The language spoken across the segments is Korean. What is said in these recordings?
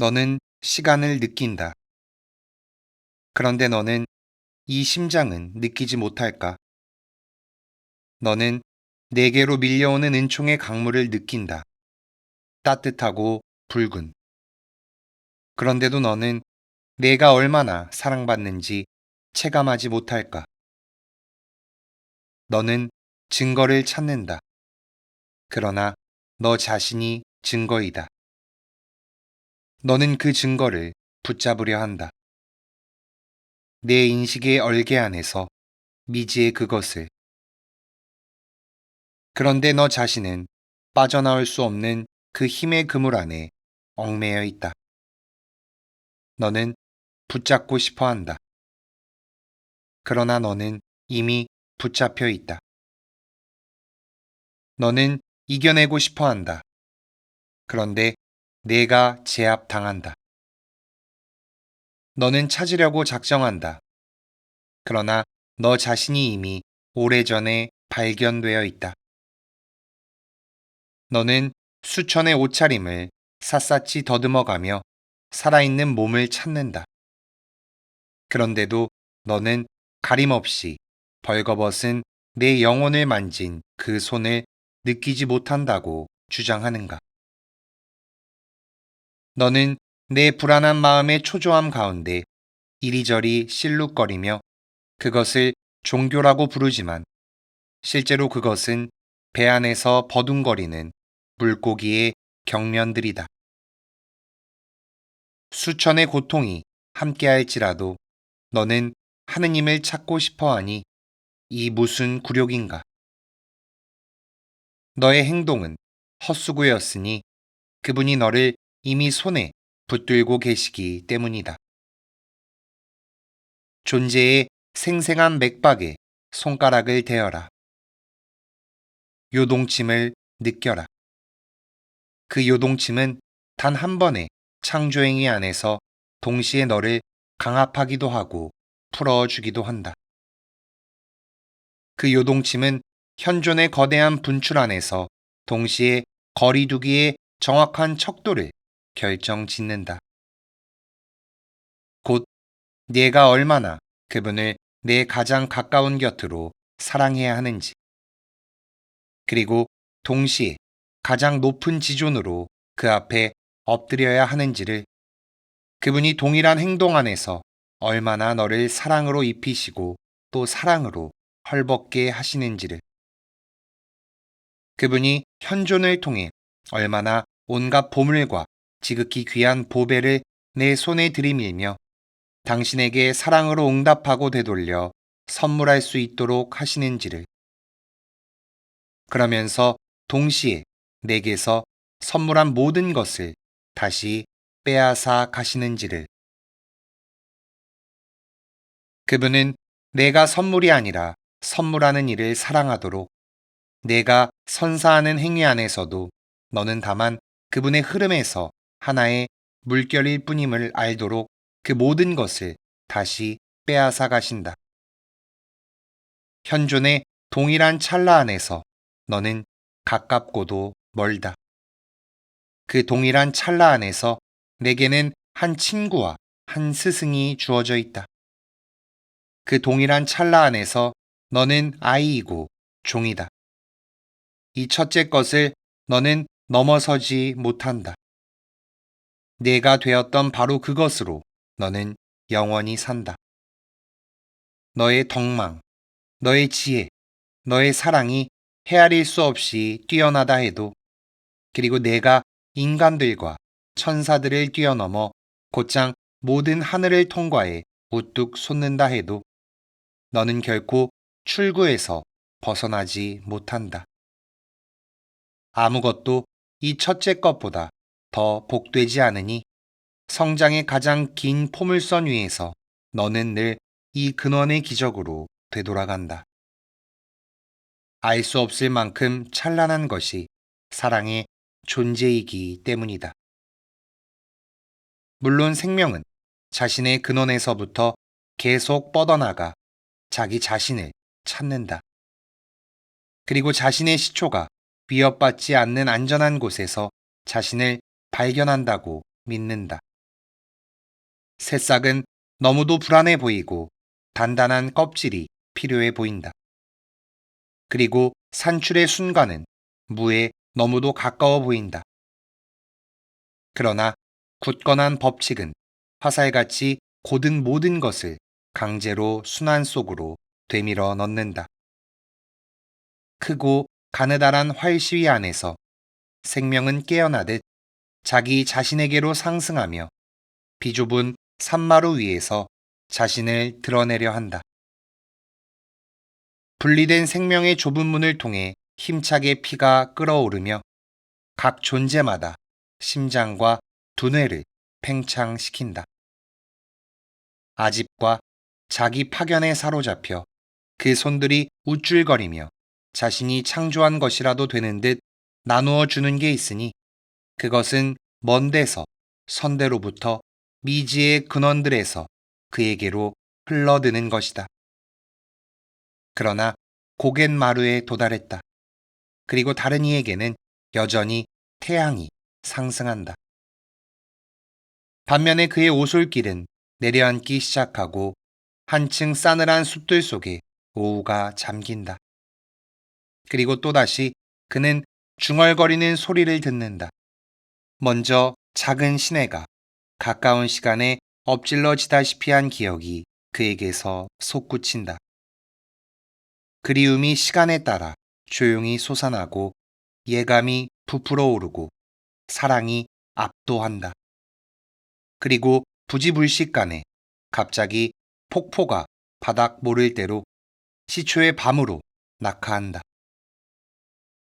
너는 시간을 느낀다. 그런데 너는 이 심장은 느끼지 못할까? 너는 내게로 밀려오는 은총의 강물을 느낀다. 따뜻하고 붉은. 그런데도 너는 내가 얼마나 사랑받는지 체감하지 못할까? 너는 증거를 찾는다. 그러나 너 자신이 증거이다. 너는 그 증거를 붙잡으려 한다. 내 인식의 얼개 안에서 미지의 그것을. 그런데 너 자신은 빠져나올 수 없는 그 힘의 그물 안에 얽매여 있다. 너는 붙잡고 싶어 한다. 그러나 너는 이미 붙잡혀 있다. 너는 이겨내고 싶어 한다. 그런데 내가 제압당한다. 너는 찾으려고 작정한다. 그러나 너 자신이 이미 오래전에 발견되어 있다. 너는 수천의 옷차림을 샅샅이 더듬어가며 살아있는 몸을 찾는다. 그런데도 너는 가림없이 벌거벗은 내 영혼을 만진 그 손을 느끼지 못한다고 주장하는가? 너는 내 불안한 마음의 초조함 가운데 이리저리 실룩거리며 그것을 종교라고 부르지만 실제로 그것은 배 안에서 버둥거리는 물고기의 경련들이다. 수천의 고통이 함께할지라도 너는 하느님을 찾고 싶어 하니 이 무슨 굴욕인가? 너의 행동은 헛수고였으니 그분이 너를 이미 손에 붙들고 계시기 때문이다. 존재의 생생한 맥박에 손가락을 대어라. 요동침을 느껴라. 그 요동침은 단 한 번의 창조행위 안에서 동시에 너를 강압하기도 하고 풀어주기도 한다. 그 요동침은 현존의 거대한 분출 안에서 동시에 거리두기의 정확한 척도를 결정짓는다. 곧 네가 얼마나 그분을 내 가장 가까운 곁으로 사랑해야 하는지, 그리고 동시에 가장 높은 지존으로 그 앞에 엎드려야 하는지를, 그분이 동일한 행동 안에서 얼마나 너를 사랑으로 입히시고 또 사랑으로 헐벗게 하시는지를, 그분이 현존을 통해 얼마나 온갖 보물과 지극히 귀한 보배를 내 손에 들이밀며 당신에게 사랑으로 응답하고 되돌려 선물할 수 있도록 하시는지를, 그러면서 동시에 내게서 선물한 모든 것을 다시 빼앗아 가시는지를, 그분은 내가 선물이 아니라 선물하는 일을 사랑하도록 내가 선사하는 행위 안에서도 너는 다만 그분의 흐름에서 하나의 물결일 뿐임을 알도록 그 모든 것을 다시 빼앗아 가신다. 현존의 동일한 찰나 안에서 너는 가깝고도 멀다. 그 동일한 찰나 안에서 내게는 한 친구와 한 스승이 주어져 있다. 그 동일한 찰나 안에서 너는 아이이고 종이다. 이 첫째 것을 너는 넘어서지 못한다. 내가 되었던 바로 그것으로 너는 영원히 산다. 너의 덕망, 너의 지혜, 너의 사랑이 헤아릴 수 없이 뛰어나다 해도, 그리고 내가 인간들과 천사들을 뛰어넘어 곧장 모든 하늘을 통과해 우뚝 솟는다 해도 너는 결코 출구에서 벗어나지 못한다. 아무것도 이 첫째 것보다 더 복되지 않으니 성장의 가장 긴 포물선 위에서 너는 늘 이 근원의 기적으로 되돌아간다. 알 수 없을 만큼 찬란한 것이 사랑의 존재이기 때문이다. 물론 생명은 자신의 근원에서부터 계속 뻗어나가 자기 자신을 찾는다. 그리고 자신의 시초가 위협받지 않는 안전한 곳에서 자신을 발견한다고 믿는다. 새싹은 너무도 불안해 보이고 단단한 껍질이 필요해 보인다. 그리고 산출의 순간은 무에 너무도 가까워 보인다. 그러나 굳건한 법칙은 화살같이 고든 모든 것을 강제로 순환 속으로 되밀어 넣는다. 크고 가느다란 활시위 안에서 생명은 깨어나듯 자기 자신에게로 상승하며 비좁은 산마루 위에서 자신을 드러내려 한다. 분리된 생명의 좁은 문을 통해 힘차게 피가 끓어오르며 각 존재마다 심장과 두뇌를 팽창시킨다. 아집과 자기 파견에 사로잡혀 그 손들이 우쭐거리며 자신이 창조한 것이라도 되는 듯 나누어 주는 게 있으니 그것은 먼 데서 선대로부터 미지의 근원들에서 그에게로 흘러드는 것이다. 그러나 고갯 마루에 도달했다. 그리고 다른 이에게는 여전히 태양이 상승한다. 반면에 그의 오솔길은 내려앉기 시작하고 한층 싸늘한 숲들 속에 오후가 잠긴다. 그리고 또다시 그는 중얼거리는 소리를 듣는다. 먼저 작은 시내가 가까운 시간에 엎질러지다시피 한 기억이 그에게서 솟구친다. 그리움이 시간에 따라 조용히 솟아나고 예감이 부풀어 오르고 사랑이 압도한다. 그리고 부지불식간에 갑자기 폭포가 바닥 모를 대로 시초의 밤으로 낙하한다.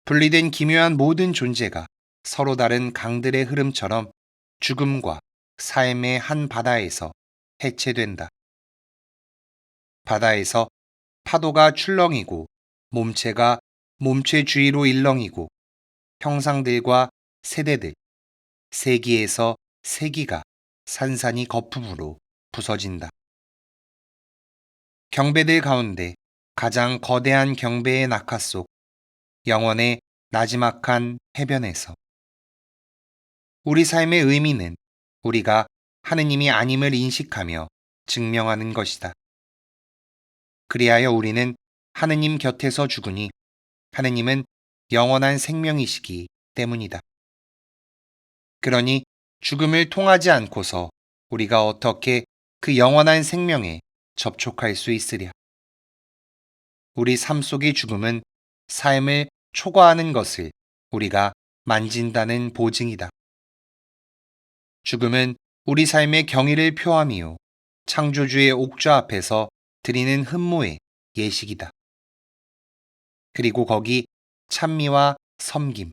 분리된 기묘한 모든 존재가 서로 다른 강들의 흐름처럼 죽음과 삶의 한 바다에서 해체된다. 바다에서 파도가 출렁이고 몸체가 몸체 주위로 일렁이고 형상들과 세대들, 세기에서 세기가 산산이 거품으로 부서진다. 경배들 가운데 가장 거대한 경배의 낙하 속 영원의 나지막한 해변에서 우리 삶의 의미는 우리가 하느님이 아님을 인식하며 증명하는 것이다. 그리하여 우리는 하느님 곁에서 죽으니 하느님은 영원한 생명이시기 때문이다. 그러니 죽음을 통하지 않고서 우리가 어떻게 그 영원한 생명에 접촉할 수 있으랴. 우리 삶 속의 죽음은 삶을 초과하는 것을 우리가 만진다는 보증이다. 죽음은 우리 삶의 경의를 표함이요 창조주의 옥좌 앞에서 드리는 흠모의 예식이다. 그리고 거기 찬미와 섬김,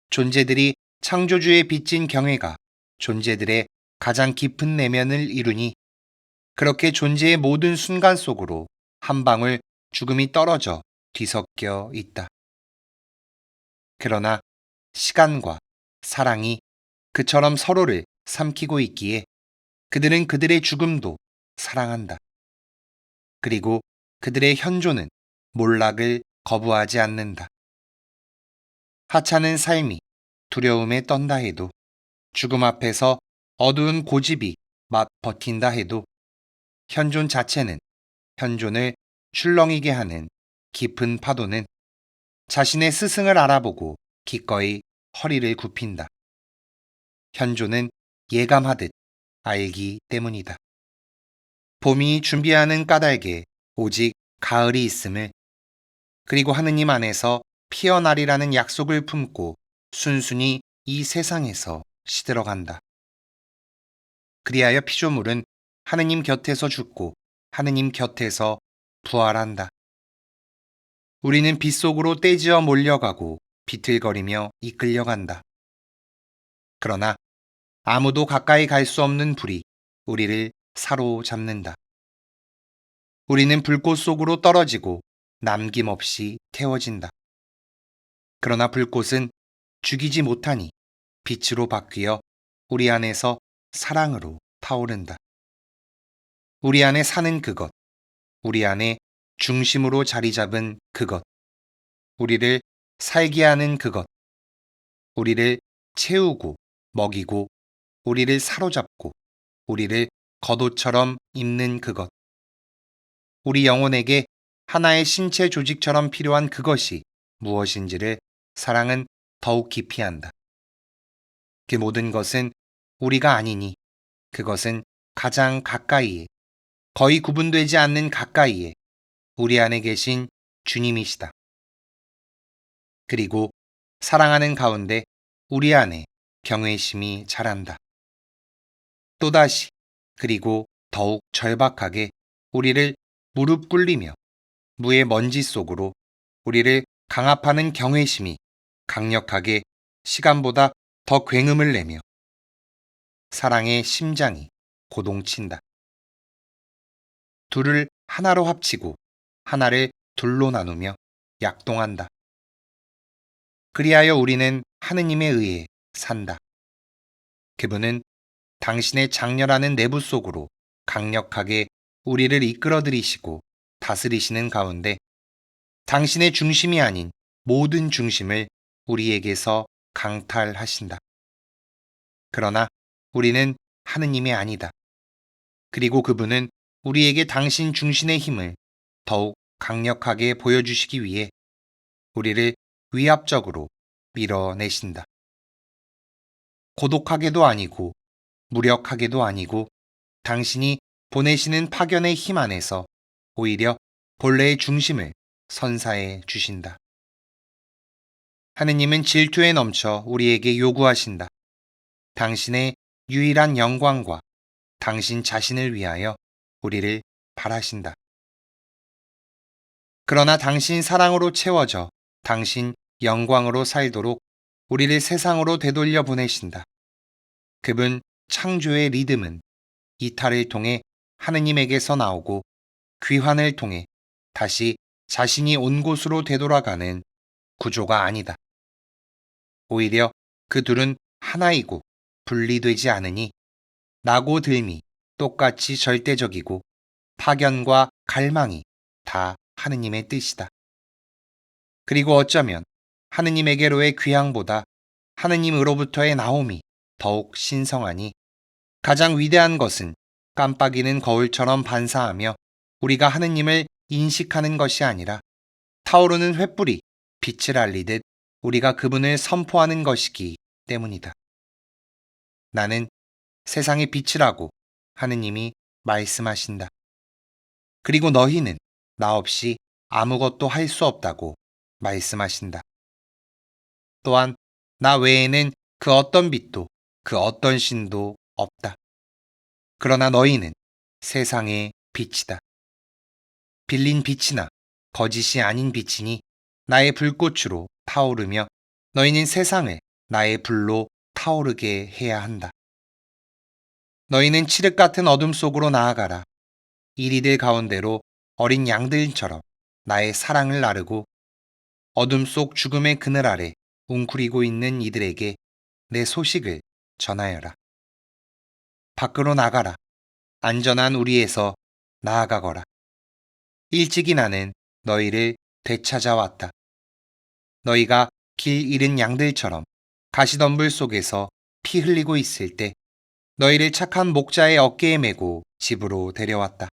존재들이 창조주의 빚진 경외가 존재들의 가장 깊은 내면을 이루니 그렇게 존재의 모든 순간 속으로 한 방울 죽음이 떨어져 뒤섞여 있다. 그러나 시간과 사랑이 그처럼 서로를 삼키고 있기에 그들은 그들의 죽음도 사랑한다. 그리고 그들의 현존은 몰락을 거부하지 않는다. 하찮은 삶이 두려움에 떤다 해도 죽음 앞에서 어두운 고집이 막 버틴다 해도 현존 자체는 현존을 출렁이게 하는 깊은 파도는 자신의 스승을 알아보고 기꺼이 허리를 굽힌다. 현존은 예감하듯 알기 때문이다. 봄이 준비하는 까닭에 오직 가을이 있음을 그리고 하느님 안에서 피어나리라는 약속을 품고 순순히 이 세상에서 시들어간다. 그리하여 피조물은 하느님 곁에서 죽고 하느님 곁에서 부활한다. 우리는 빛 속으로 떼지어 몰려가고 비틀거리며 이끌려간다. 그러나 아무도 가까이 갈 수 없는 불이 우리를 사로잡는다. 우리는 불꽃 속으로 떨어지고 남김없이 태워진다. 그러나 불꽃은 죽이지 못하니 빛으로 바뀌어 우리 안에서 사랑으로 타오른다. 우리 안에 사는 그것, 우리 안에 중심으로 자리 잡은 그것, 우리를 살게 하는 그것, 우리를 채우고 먹이고 우리를 사로잡고 우리를 겉옷처럼 입는 그것. 우리 영혼에게 하나의 신체 조직처럼 필요한 그것이 무엇인지를 사랑은 더욱 깊이 한다. 그 모든 것은 우리가 아니니 그것은 가장 가까이에, 거의 구분되지 않는 가까이에 우리 안에 계신 주님이시다. 그리고 사랑하는 가운데 우리 안에 경외심이 자란다. 또다시 그리고 더욱 절박하게 우리를 무릎 꿇리며 무의 먼지 속으로 우리를 강압하는 경외심이 강력하게 시간보다 더 굉음을 내며 사랑의 심장이 고동친다. 둘을 하나로 합치고 하나를 둘로 나누며 약동한다. 그리하여 우리는 하느님에 의해 산다. 그분은 당신의 장렬하는 내부 속으로 강력하게 우리를 이끌어들이시고 다스리시는 가운데 당신의 중심이 아닌 모든 중심을 우리에게서 강탈하신다. 그러나 우리는 하느님이 아니다. 그리고 그분은 우리에게 당신 중심의 힘을 더욱 강력하게 보여주시기 위해 우리를 위압적으로 밀어내신다. 고독하게도 아니고 무력하게도 아니고 당신이 보내시는 파견의 힘 안에서 오히려 본래의 중심을 선사해 주신다. 하느님은 질투에 넘쳐 우리에게 요구하신다. 당신의 유일한 영광과 당신 자신을 위하여 우리를 바라신다. 그러나 당신 사랑으로 채워져 당신 영광으로 살도록 우리를 세상으로 되돌려 보내신다. 그분 창조의 리듬은 이탈을 통해 하느님에게서 나오고 귀환을 통해 다시 자신이 온 곳으로 되돌아가는 구조가 아니다. 오히려 그 둘은 하나이고 분리되지 않으니 나고 들미 똑같이 절대적이고 파견과 갈망이 다 하느님의 뜻이다. 그리고 어쩌면 하느님에게로의 귀향보다 하느님으로부터의 나옴이 더욱 신성하니 가장 위대한 것은 깜빡이는 거울처럼 반사하며 우리가 하느님을 인식하는 것이 아니라 타오르는 횃불이 빛을 알리듯 우리가 그분을 선포하는 것이기 때문이다. 나는 세상의 빛이라고 하느님이 말씀하신다. 그리고 너희는 나 없이 아무것도 할 수 없다고 말씀하신다. 또한 나 외에는 그 어떤 빛도 그 어떤 신도 없다. 그러나 너희는 세상의 빛이다. 빌린 빛이나 거짓이 아닌 빛이니 나의 불꽃으로 타오르며 너희는 세상을 나의 불로 타오르게 해야 한다. 너희는 칠흑 같은 어둠 속으로 나아가라. 이리들 가운데로 어린 양들처럼 나의 사랑을 나르고 어둠 속 죽음의 그늘 아래 웅크리고 있는 이들에게 내 소식을 전하여라. 밖으로 나가라. 안전한 우리에서 나아가거라. 일찍이 나는 너희를 되찾아왔다. 너희가 길 잃은 양들처럼 가시덤불 속에서 피 흘리고 있을 때 너희를 착한 목자의 어깨에 메고 집으로 데려왔다.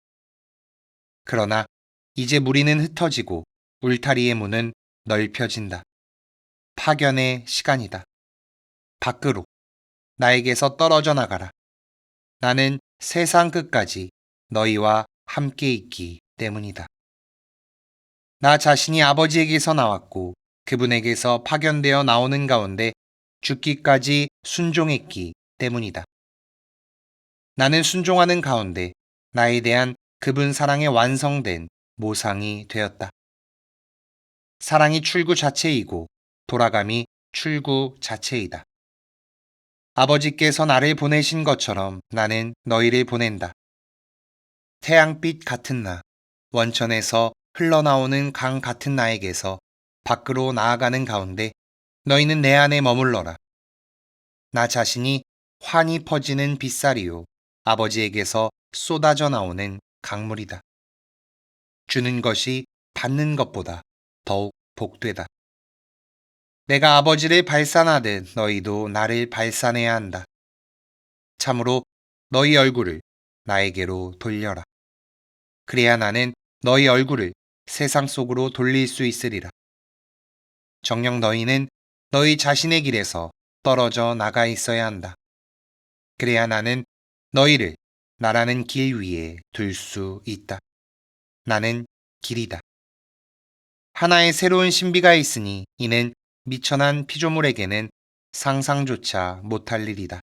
그러나 이제 무리는 흩어지고 울타리의 문은 넓혀진다. 파견의 시간이다. 밖으로 나에게서 떨어져 나가라. 나는 세상 끝까지 너희와 함께 있기 때문이다. 나 자신이 아버지에게서 나왔고 그분에게서 파견되어 나오는 가운데 죽기까지 순종했기 때문이다. 나는 순종하는 가운데 나에 대한 그분 사랑의 완성된 모상이 되었다. 사랑이 출구 자체이고 돌아감이 출구 자체이다. 아버지께서 나를 보내신 것처럼 나는 너희를 보낸다. 태양빛 같은 나, 원천에서 흘러나오는 강 같은 나에게서 밖으로 나아가는 가운데 너희는 내 안에 머물러라. 나 자신이 환히 퍼지는 빗살이요 아버지에게서 쏟아져 나오는 강물이다. 주는 것이 받는 것보다 더욱 복되다. 내가 아버지를 발산하듯 너희도 나를 발산해야 한다. 참으로 너희 얼굴을 나에게로 돌려라. 그래야 나는 너희 얼굴을 세상 속으로 돌릴 수 있으리라. 정녕 너희는 너희 자신의 길에서 떨어져 나가 있어야 한다. 그래야 나는 너희를 나라는 길 위에 둘 수 있다. 나는 길이다. 하나의 새로운 신비가 있으니 이는 미천한 피조물에게는 상상조차 못할 일이다.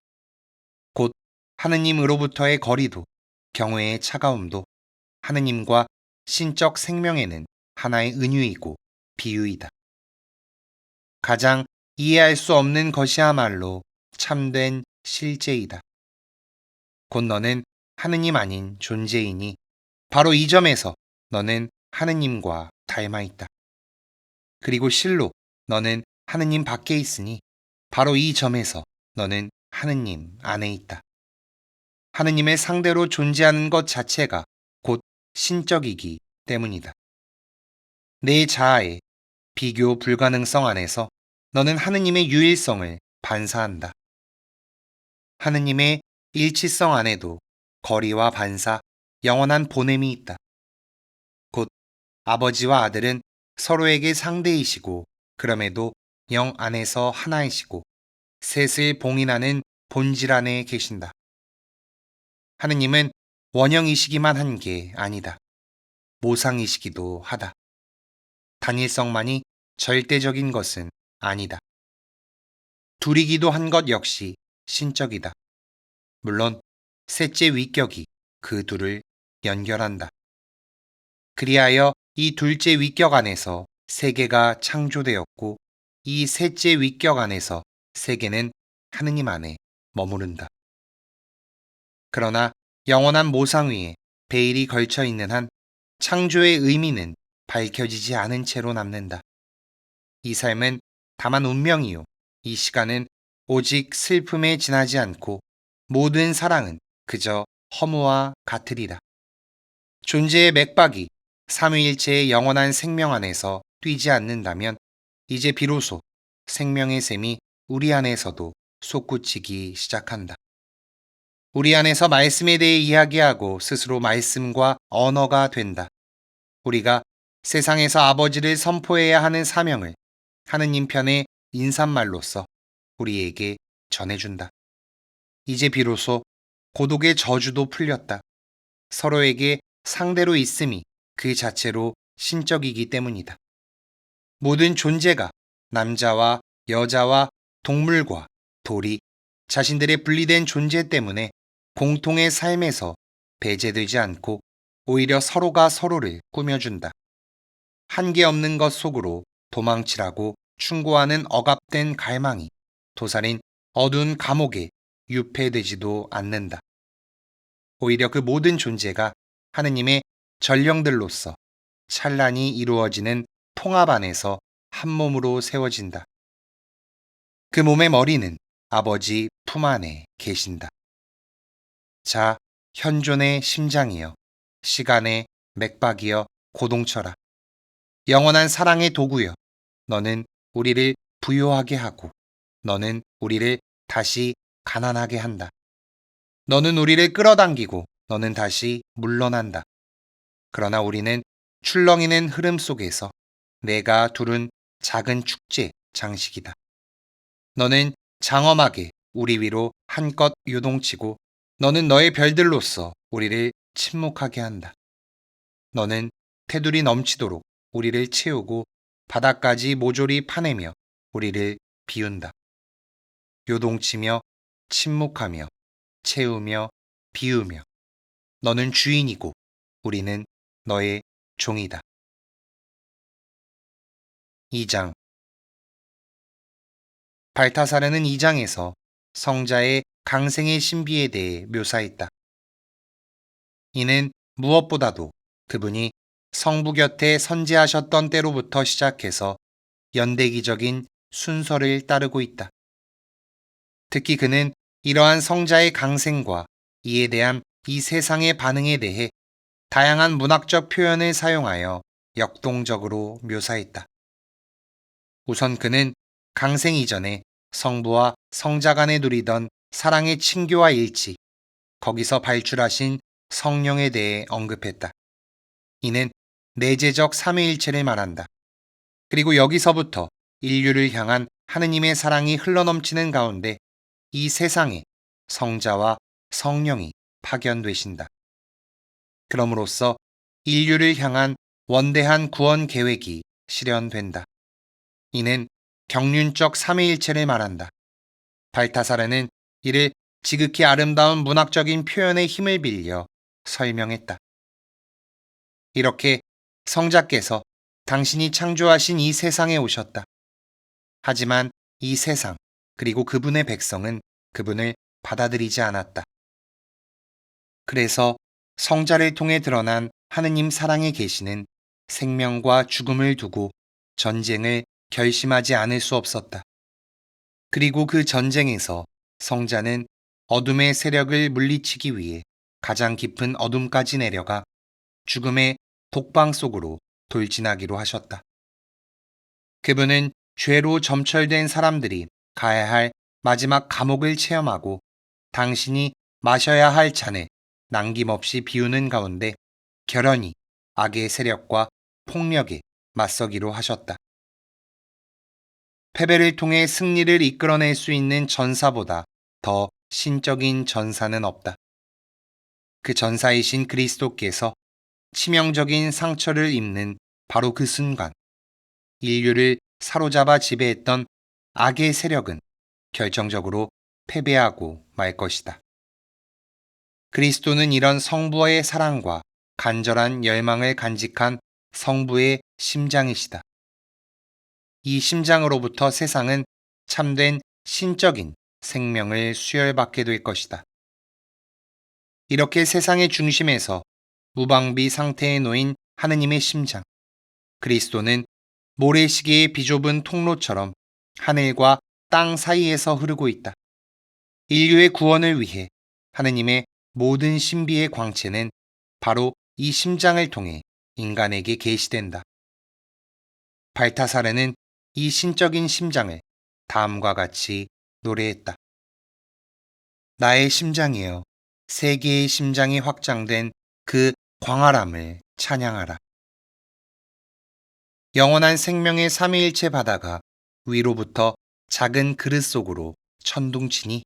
곧 하느님으로부터의 거리도 경외의 차가움도 하느님과 신적 생명에는 하나의 은유이고 비유이다. 가장 이해할 수 없는 것이야말로 참된 실제이다. 곧 너는 하느님 아닌 존재이니 바로 이 점에서 너는 하느님과 닮아 있다. 그리고 실로 너는 하느님 밖에 있으니 바로 이 점에서 너는 하느님 안에 있다. 하느님의 상대로 존재하는 것 자체가 곧 신적이기 때문이다. 내 자아의 비교 불가능성 안에서 너는 하느님의 유일성을 반사한다. 하느님의 일치성 안에도 거리와 반사, 영원한 보냄이 있다. 곧 아버지와 아들은 서로에게 상대이시고 그럼에도 영 안에서 하나이시고 셋을 봉인하는 본질 안에 계신다. 하느님은 원형이시기만 한 게 아니다. 모상이시기도 하다. 단일성만이 절대적인 것은 아니다. 둘이기도 한 것 역시 신적이다. 물론 셋째 위격이 그 둘을 연결한다. 그리하여 이 둘째 위격 안에서 세계가 창조되었고 이 셋째 위격 안에서 세계는 하느님 안에 머무른다. 그러나 영원한 모상 위에 베일이 걸쳐 있는 한 창조의 의미는 밝혀지지 않은 채로 남는다. 이 삶은 다만 운명이요. 이 시간은 오직 슬픔에 지나지 않고 모든 사랑은 그저 허무와 같으리라. 존재의 맥박이 삼위일체의 영원한 생명 안에서 뛰지 않는다면 이제 비로소 생명의 셈이 우리 안에서도 솟구치기 시작한다. 우리 안에서 말씀에 대해 이야기하고 스스로 말씀과 언어가 된다. 우리가 세상에서 아버지를 선포해야 하는 사명을 하느님 편의 인사말로써 우리에게 전해준다. 이제 비로소 고독의 저주도 풀렸다. 서로에게 상대로 있음이 그 자체로 신적이기 때문이다. 모든 존재가 남자와 여자와 동물과 돌이 자신들의 분리된 존재 때문에 공통의 삶에서 배제되지 않고 오히려 서로가 서로를 꾸며준다. 한계 없는 것 속으로 도망치라고 충고하는 억압된 갈망이 도살인 어두운 감옥에 유폐되지도 않는다. 오히려 그 모든 존재가 하느님의 전령들로서 찬란히 이루어지는 통합 안에서 한 몸으로 세워진다. 그 몸의 머리는 아버지 품 안에 계신다. 자, 현존의 심장이여, 시간의 맥박이여 고동쳐라. 영원한 사랑의 도구여, 너는 우리를 부요하게 하고 너는 우리를 다시 가난하게 한다. 너는 우리를 끌어당기고 너는 다시 물러난다. 그러나 우리는 출렁이는 흐름 속에서 내가 두른 작은 축제 장식이다. 너는 장엄하게 우리 위로 한껏 요동치고 너는 너의 별들로서 우리를 침묵하게 한다. 너는 테두리 넘치도록 우리를 채우고 바닥까지 모조리 파내며 우리를 비운다. 요동치며 침묵하며 채우며 비우며 너는 주인이고 우리는 너의 종이다. 2장 발타사르는 2장에서 성자의 강생의 신비에 대해 묘사했다. 이는 무엇보다도 그분이 성부 곁에 선지하셨던 때로부터 시작해서 연대기적인 순서를 따르고 있다. 특히 그는 이러한 성자의 강생과 이에 대한 이 세상의 반응에 대해 다양한 문학적 표현을 사용하여 역동적으로 묘사했다. 우선 그는 강생 이전에 성부와 성자 간에 누리던 사랑의 친교와 일치, 거기서 발출하신 성령에 대해 언급했다. 이는 내재적 삼위일체를 말한다. 그리고 여기서부터 인류를 향한 하느님의 사랑이 흘러넘치는 가운데 이 세상에 성자와 성령이 파견되신다. 그럼으로써 인류를 향한 원대한 구원 계획이 실현된다. 이는 경륜적 삼위일체를 말한다. 발타사르는 이를 지극히 아름다운 문학적인 표현의 힘을 빌려 설명했다. 이렇게 성자께서 당신이 창조하신 이 세상에 오셨다. 하지만 이 세상, 그리고 그분의 백성은 그분을 받아들이지 않았다. 그래서 성자를 통해 드러난 하느님 사랑의 계시는 생명과 죽음을 두고 전쟁을 결심하지 않을 수 없었다. 그리고 그 전쟁에서 성자는 어둠의 세력을 물리치기 위해 가장 깊은 어둠까지 내려가 죽음의 독방 속으로 돌진하기로 하셨다. 그분은 죄로 점철된 사람들이 가야 할 마지막 감옥을 체험하고 당신이 마셔야 할 잔을 남김없이 비우는 가운데 결연히 악의 세력과 폭력에 맞서기로 하셨다. 패배를 통해 승리를 이끌어낼 수 있는 전사보다 더 신적인 전사는 없다. 그 전사이신 그리스도께서 치명적인 상처를 입는 바로 그 순간, 인류를 사로잡아 지배했던 악의 세력은 결정적으로 패배하고 말 것이다. 그리스도는 이런 성부의 사랑과 간절한 열망을 간직한 성부의 심장이시다. 이 심장으로부터 세상은 참된 신적인 생명을 수혈받게 될 것이다. 이렇게 세상의 중심에서 무방비 상태에 놓인 하느님의 심장, 그리스도는 모래시계의 비좁은 통로처럼 하늘과 땅 사이에서 흐르고 있다. 인류의 구원을 위해 하느님의 모든 신비의 광채는 바로 이 심장을 통해 인간에게 계시된다. 발타사르는 이 신적인 심장을 다음과 같이 노래했다. 나의 심장이여, 세계의 심장이 확장된 그 광활함을 찬양하라. 영원한 생명의 삼위일체 바다가 위로부터 작은 그릇 속으로 천둥치니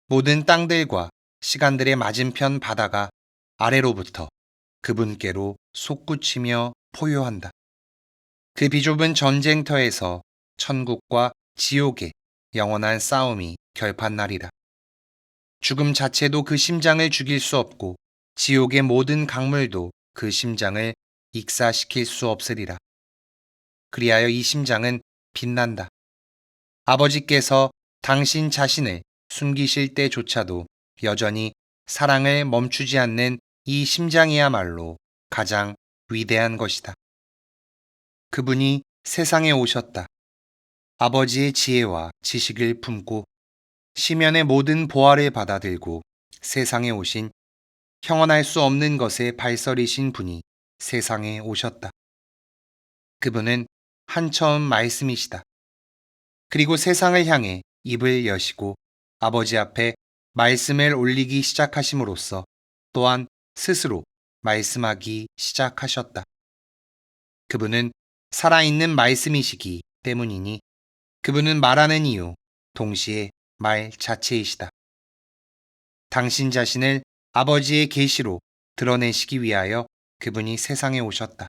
모든 땅들과 시간들의 맞은편 바다가 아래로부터 그분께로 솟구치며 포효한다. 그 비좁은 전쟁터에서 천국과 지옥의 영원한 싸움이 결판나리라. 죽음 자체도 그 심장을 죽일 수 없고 지옥의 모든 강물도 그 심장을 익사시킬 수 없으리라. 그리하여 이 심장은 빛난다. 아버지께서 당신 자신을 숨기실 때조차도 여전히 사랑을 멈추지 않는 이 심장이야말로 가장 위대한 것이다. 그분이 세상에 오셨다. 아버지의 지혜와 지식을 품고 시면의 모든 보화를 받아들고 세상에 오신 형언할 수 없는 것의 발설이신 분이 세상에 오셨다. 그분은 한처음 말씀이시다. 그리고 세상을 향해 입을 여시고 아버지 앞에 말씀을 올리기 시작하심으로써 또한 스스로 말씀하기 시작하셨다. 그분은 살아있는 말씀이시기 때문이니 그분은 말하는 이유, 동시에 말 자체이시다. 당신 자신을 아버지의 계시로 드러내시기 위하여 그분이 세상에 오셨다.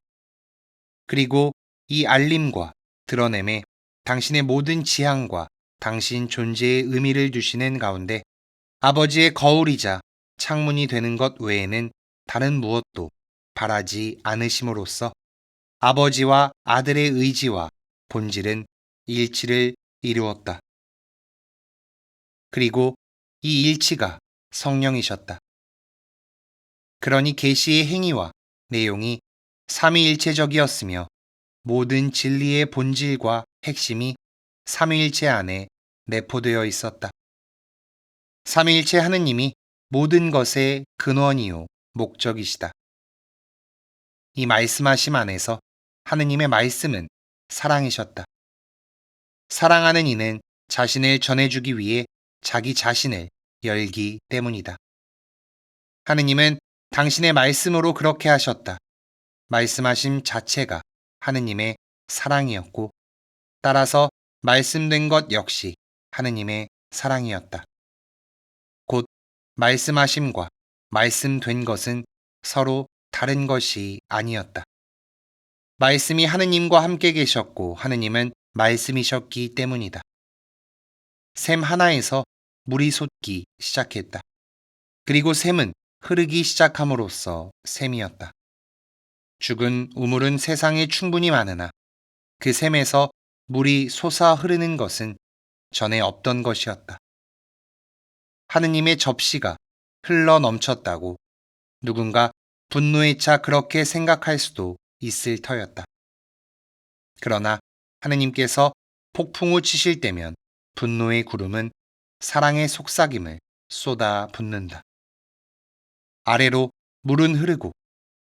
그리고 이 알림과 드러냄에 당신의 모든 지향과 당신 존재의 의미를 두시는 가운데 아버지의 거울이자 창문이 되는 것 외에는 다른 무엇도 바라지 않으심으로써 아버지와 아들의 의지와 본질은 일치를 이루었다. 그리고 이 일치가 성령이셨다. 그러니 계시의 행위와 내용이 삼위일체적이었으며 모든 진리의 본질과 핵심이 삼위일체 안에 내포되어 있었다. 삼위일체 하느님이 모든 것의 근원이요 목적이시다. 이 말씀하심 안에서 하느님의 말씀은 사랑이셨다. 사랑하는 이는 자신을 전해주기 위해 자기 자신을 열기 때문이다. 하느님은 당신의 말씀으로 그렇게 하셨다. 말씀하심 자체가 하느님의 사랑이었고, 따라서 말씀된 것 역시 하느님의 사랑이었다. 곧 말씀하심과 말씀된 것은 서로 다른 것이 아니었다. 말씀이 하느님과 함께 계셨고 하느님은 말씀이셨기 때문이다. 샘 하나에서 물이 솟기 시작했다. 그리고 샘은 흐르기 시작함으로써 샘이었다. 죽은 우물은 세상에 충분히 많으나 그 샘에서 물이 솟아 흐르는 것은 전에 없던 것이었다. 하느님의 접시가 흘러 넘쳤다고 누군가 분노에 차 그렇게 생각할 수도 있을 터였다. 그러나 하느님께서 폭풍우 치실 때면 분노의 구름은 사랑의 속삭임을 쏟아 붓는다. 아래로 물은 흐르고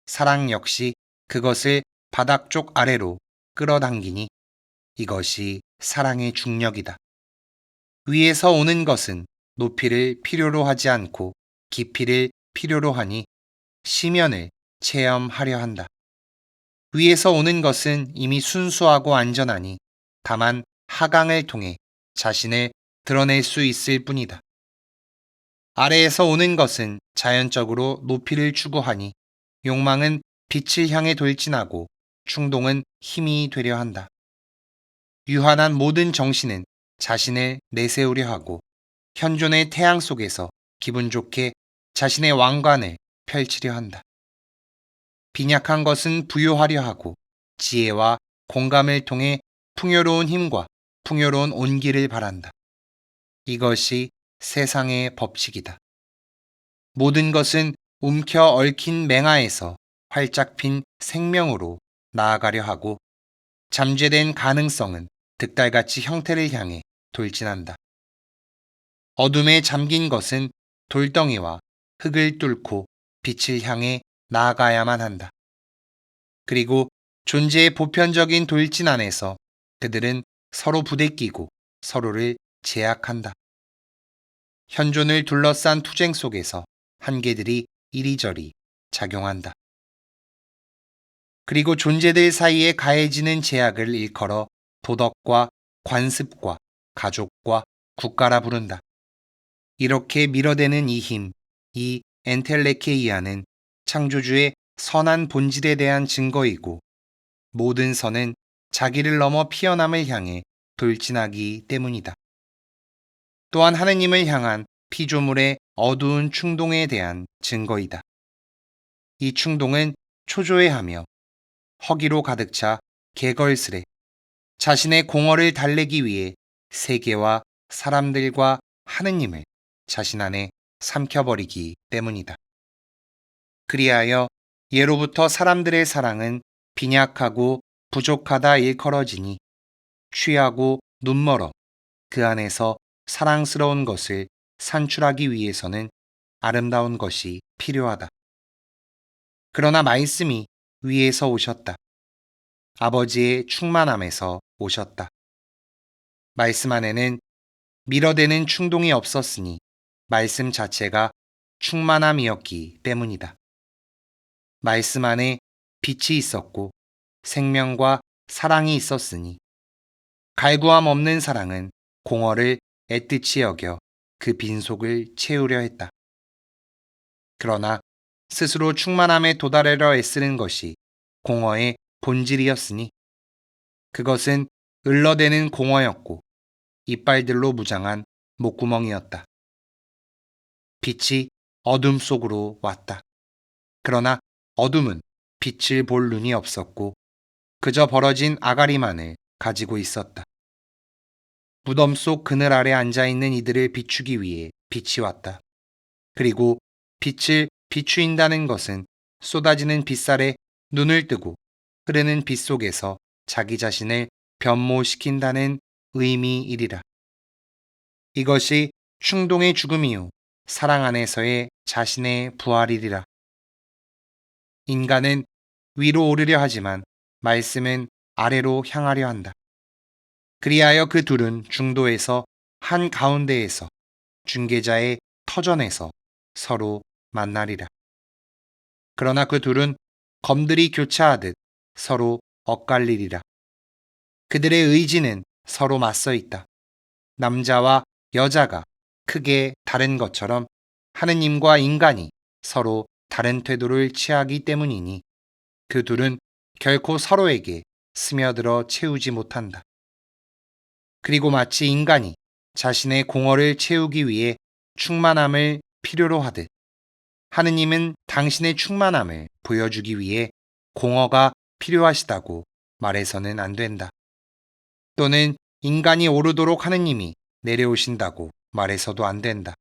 사랑 역시 그것을 바닥 쪽 아래로 끌어당기니 이것이 사랑의 중력이다. 위에서 오는 것은 높이를 필요로 하지 않고 깊이를 필요로 하니 심연을 체험하려 한다. 위에서 오는 것은 이미 순수하고 안전하니 다만 하강을 통해 자신을 드러낼 수 있을 뿐이다. 아래에서 오는 것은 자연적으로 높이를 추구하니 욕망은 빛을 향해 돌진하고 충동은 힘이 되려 한다. 유한한 모든 정신은 자신을 내세우려 하고 현존의 태양 속에서 기분 좋게 자신의 왕관을 펼치려 한다. 빈약한 것은 부요하려 하고 지혜와 공감을 통해 풍요로운 힘과 풍요로운 온기를 바란다. 이것이 세상의 법칙이다. 모든 것은 움켜 얽힌 맹아에서 활짝 핀 생명으로 나아가려 하고 잠재된 가능성은 득달같이 형태를 향해 돌진한다. 어둠에 잠긴 것은 돌덩이와 흙을 뚫고 빛을 향해 나아가야만 한다. 그리고 존재의 보편적인 돌진 안에서 그들은 서로 부대끼고 서로를 제약한다. 현존을 둘러싼 투쟁 속에서 한계들이 이리저리 작용한다. 그리고 존재들 사이에 가해지는 제약을 일컬어 도덕과 관습과 가족과 국가라 부른다. 이렇게 밀어대는 이 힘, 이 엔텔레케이아는 창조주의 선한 본질에 대한 증거이고 모든 선은 자기를 넘어 피어남을 향해 돌진하기 때문이다. 또한 하느님을 향한 피조물의 어두운 충동에 대한 증거이다. 이 충동은 초조해하며 허기로 가득 차 개걸스레 자신의 공허를 달래기 위해 세계와 사람들과 하느님을 자신 안에 삼켜버리기 때문이다. 그리하여 예로부터 사람들의 사랑은 빈약하고 부족하다 일컬어지니 취하고 눈멀어 그 안에서 사랑스러운 것을 산출하기 위해서는 아름다운 것이 필요하다. 그러나 말씀이 위에서 오셨다. 아버지의 충만함에서 오셨다. 말씀 안에는 밀어대는 충동이 없었으니 말씀 자체가 충만함이었기 때문이다. 말씀 안에 빛이 있었고 생명과 사랑이 있었으니 갈구함 없는 사랑은 공허를 애뜻이 여겨 그 빈속을 채우려 했다. 그러나 스스로 충만함에 도달하려 애쓰는 것이 공허의 본질이었으니 그것은 을러대는 공허였고 이빨들로 무장한 목구멍이었다. 빛이 어둠 속으로 왔다. 그러나 어둠은 빛을 볼 눈이 없었고 그저 벌어진 아가리만을 가지고 있었다. 무덤 속 그늘 아래 앉아있는 이들을 비추기 위해 빛이 왔다. 그리고 빛을 비추인다는 것은 쏟아지는 빛살에 눈을 뜨고 흐르는 빛 속에서 자기 자신을 변모시킨다는 의미이리라. 이것이 충동의 죽음이요 사랑 안에서의 자신의 부활이리라. 인간은 위로 오르려 하지만 말씀은 아래로 향하려 한다. 그리하여 그 둘은 중도에서 한 가운데에서 중계자의 터전에서 서로 만나리라. 그러나 그 둘은 검들이 교차하듯 서로 엇갈리리라. 그들의 의지는 서로 맞서 있다. 남자와 여자가 크게 다른 것처럼 하느님과 인간이 서로 다른 태도를 취하기 때문이니 그 둘은 결코 서로에게 스며들어 채우지 못한다. 그리고 마치 인간이 자신의 공허를 채우기 위해 충만함을 필요로 하듯 하느님은 당신의 충만함을 보여주기 위해 공허가 필요하시다고 말해서는 안 된다. 또는 인간이 오르도록 하느님이 내려오신다고 말해서도 안 된다.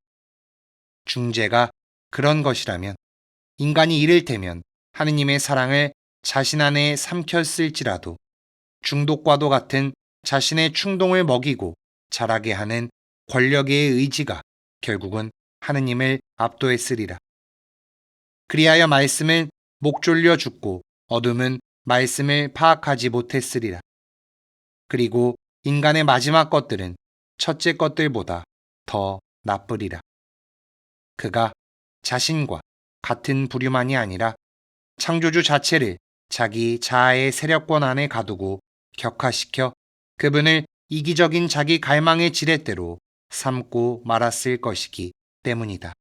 중재가 그런 것이라면 인간이 이를테면 하느님의 사랑을 자신 안에 삼켰을지라도 중독과도 같은 자신의 충동을 먹이고 자라게 하는 권력의 의지가 결국은 하느님을 압도했으리라. 그리하여 말씀은 목 졸려 죽고 어둠은 말씀을 파악하지 못했으리라. 그리고 인간의 마지막 것들은 첫째 것들보다 더 나쁘리라. 그가 자신과 같은 부류만이 아니라 창조주 자체를 자기 자아의 세력권 안에 가두고 격화시켜 그분을 이기적인 자기 갈망의 지렛대로 삼고 말았을 것이기 때문이다.